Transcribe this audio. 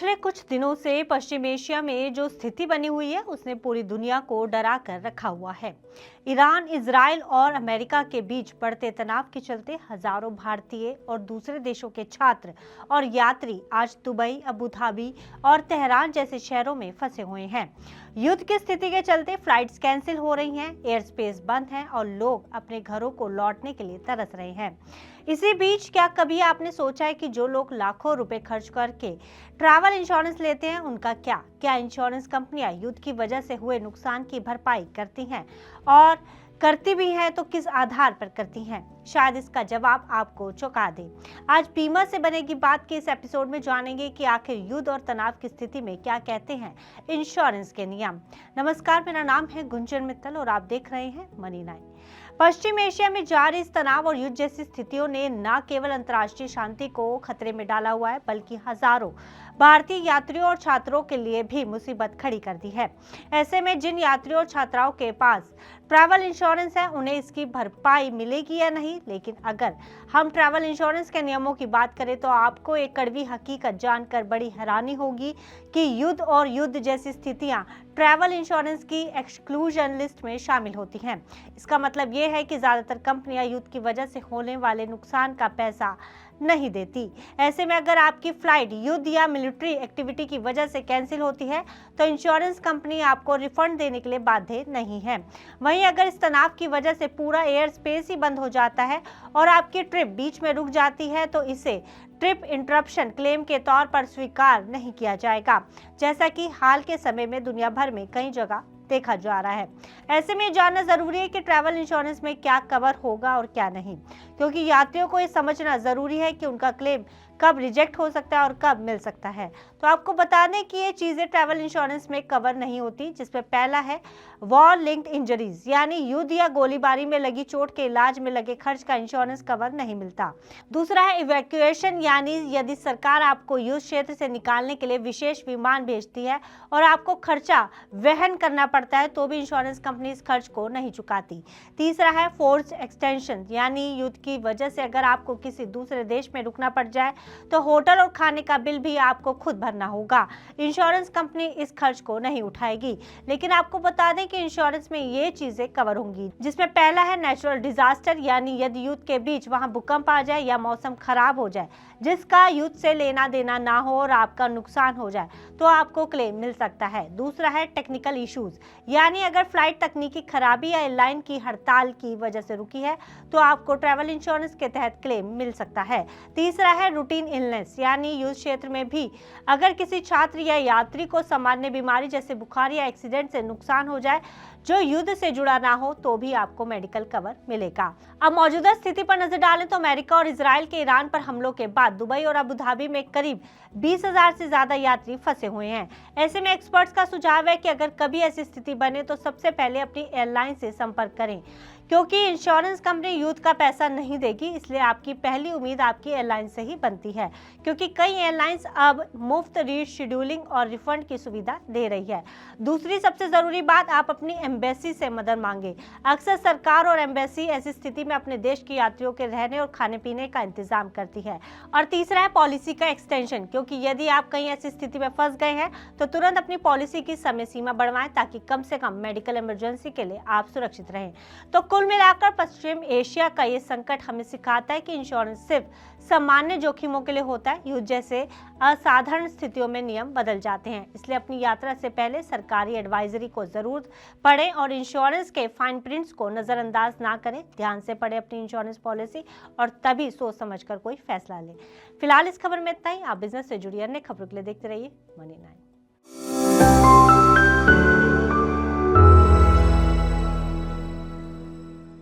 पिछले कुछ दिनों से पश्चिम एशिया में जो स्थिति बनी हुई है उसने पूरी दुनिया को डरा कर रखा हुआ है। ईरान, इजराइल और अमेरिका के बीच बढ़ते तनाव के चलते हजारों भारतीय और दूसरे देशों के छात्र और यात्री आज दुबई, अबू धाबी और तेहरान जैसे शहरों में फंसे हुए हैं। युद्ध की स्थिति के चलते फ्लाइट्स कैंसिल हो रही हैं, एयर स्पेस बंद है और लोग अपने घरों को लौटने के लिए तरस रहे हैं। इसी बीच क्या कभी आपने सोचा है कि जो लोग लाखों रुपए खर्च करके ट्रैवल इंश्योरेंस लेते हैं उनका क्या इंश्योरेंस कंपनियां युद्ध की वजह से हुए नुकसान की भरपाई करती हैं, और करती भी हैं तो किस आधार पर करती हैं? शायद इसका जवाब आपको चौंका दे। आज बीमा से बनेगी बात के इस एपिसोड में जानेंगे कि आखिर युद्ध और तनाव की स्थिति में क्या कहते हैं इंश्योरेंस के नियम। नमस्कार, मेरा नाम है गुंजन मित्तल और आप देख रहे हैं मनी 9। पश्चिम एशिया में जारी इस तनाव और युद्ध जैसी स्थितियों ने न केवल अंतर्राष्ट्रीय शांति को खतरे में डाला हुआ है, बल्कि हजारों भारतीय यात्रियों और छात्रों के लिए भी मुसीबत खड़ी कर दी है। ऐसे में जिन यात्रियों और छात्राओं के पास ट्रैवल इंश्योरेंस है उन्हें इसकी भरपाई मिलेगी या नहीं, लेकिन अगर हम ट्रैवल इंश्योरेंस के नियमों की बात करें तो आपको एक कड़वी हकीकत जानकर बड़ी हैरानी होगी कि युद्ध और युद्ध जैसी स्थितियां ट्रैवल इंश्योरेंस की एक्सक्लूजन लिस्ट में शामिल होती हैं। इसका मतलब ये है कि ज्यादातर कंपनियां युद्ध की वजह से होने वाले नुकसान का पैसा नहीं देती। ऐसे में अगर आपकी फ्लाइट युद्ध या मिलिट्री एक्टिविटी की वजह से कैंसिल होती है तो इंश्योरेंस कंपनी आपको रिफंड देने के लिए बाध्य नहीं है। वहीं अगर इस तनाव की वजह से पूरा एयर स्पेस ही बंद हो जाता है और आपकी ट्रिप बीच में रुक जाती है तो इसे ट्रिप इंटरप्शन क्लेम के तौर पर स्वीकार नहीं किया जाएगा, जैसा कि हाल के समय में दुनिया भर में कई जगह देखा जा रहा है। ऐसे में जानना जरूरी है कि ट्रैवल इंश्योरेंस में क्या कवर होगा और क्या नहीं, क्योंकि यात्रियों को ये समझना जरूरी है कि उनका क्लेम कब रिजेक्ट हो सकता है और कब मिल सकता है। तो आपको बता दें कि ये चीजें ट्रैवल इंश्योरेंस में कवर नहीं होती, जिसमें पहला है वॉर लिंक्ड इंजरीज, यानी युद्ध या गोलीबारी में लगी चोट के इलाज में लगे खर्च का इंश्योरेंस कवर नहीं मिलता। दूसरा है इवैक्यूएशन, यानी यदि सरकार आपको युद्ध क्षेत्र से निकालने के लिए विशेष विमान भेजती है और आपको खर्चा वहन करना पड़ता है तो भी इंश्योरेंस कंपनी इस खर्च को नहीं चुकाती। तीसरा है फोर्स एक्सटेंशन, यानी युद्ध की वजह से अगर आपको किसी दूसरे देश में रुकना पड़ जाए तो होटल और खाने का बिल भी आपको खुद भरना होगा। इंश्योरेंस कंपनी इस खर्च को नहीं उठाएगी। लेकिन आपको बता दें कि इंश्योरेंस में ये चीजें कवर होंगी, जिसमें पहला है नेचुरल डिजास्टर, यानी यदि युद्ध के बीच वहां भूकंप आ जाए या मौसम खराब हो जाए जिसका युद्ध से लेना देना ना हो और आपका नुकसान हो जाए तो आपको क्लेम मिल सकता है। दूसरा है टेक्निकल इश्यूज, यानी अगर फ्लाइट तकनीकी खराबी या एयरलाइन की हड़ताल की वजह से रुकी है तो आपको ट्रैवल इंश्योरेंस के तहत क्लेम मिल सकता है। तीसरा है रूटीन इलनेस, यानी युद्ध क्षेत्र में भी अगर किसी छात्र या यात्री को सामान्य बीमारी जैसे बुखार या एक्सीडेंट से नुकसान हो जाए जो युद्ध से जुड़ा ना हो तो भी आपको मेडिकल कवर मिलेगा। अब मौजूदा स्थिति पर नजर डालें तो अमेरिका और इजराइल के ईरान पर हमलों के बाद दुबई और अबू धाबी में करीब 20,000 से ज्यादा यात्री फंसे हुए हैं। ऐसे में एक्सपर्ट्स का सुझाव है कि अगर कभी ऐसी स्थिति बने तो सबसे पहले अपनी एयरलाइन से संपर्क करें, क्योंकि इंश्योरेंस कंपनी युद्ध का पैसा नहीं देगी, इसलिए आपकी पहली उम्मीद आपकी एयरलाइन से ही बनती है, क्योंकि कई एयरलाइंस अब मुफ्त रीशेड्यूलिंग और रिफंड की सुविधा दे रही है। दूसरी सबसे जरूरी बात, आप अपनी एम्बेसी से मदद मांगे। अक्सर सरकार और एम्बेसी ऐसी स्थिति में अपने देश के यात्रियों के रहने और खाने पीने का इंतजाम करती है। और तीसरा है पॉलिसी का एक्सटेंशन, क्योंकि यदि आप कहीं ऐसी स्थिति में फंस गए हैं तो तुरंत अपनी पॉलिसी की समय सीमा बढ़वाएं ताकि कम से कम मेडिकल इमरजेंसी के लिए आप सुरक्षित रहें। तो कुल मिलाकर पश्चिम एशिया का ये संकट हमें सिखाता है कि इंश्योरेंस सिर्फ सामान्य जोखिमों के लिए होता है। युद्ध जैसे असाधारण स्थितियों में नियम बदल जाते हैं, इसलिए अपनी यात्रा से पहले सरकारी एडवाइजरी को जरूर पढ़ें और इंश्योरेंस के फाइन प्रिंट्स को नजरअंदाज ना करें। ध्यान से पढ़ें अपनी इंश्योरेंस पॉलिसी और तभी सोच समझकर कोई फैसला लें। फिलहाल इस खबर में इतना ही। आप बिजनेस से जुड़ी अन्य खबरों के लिए देखते रहिए मनी 9।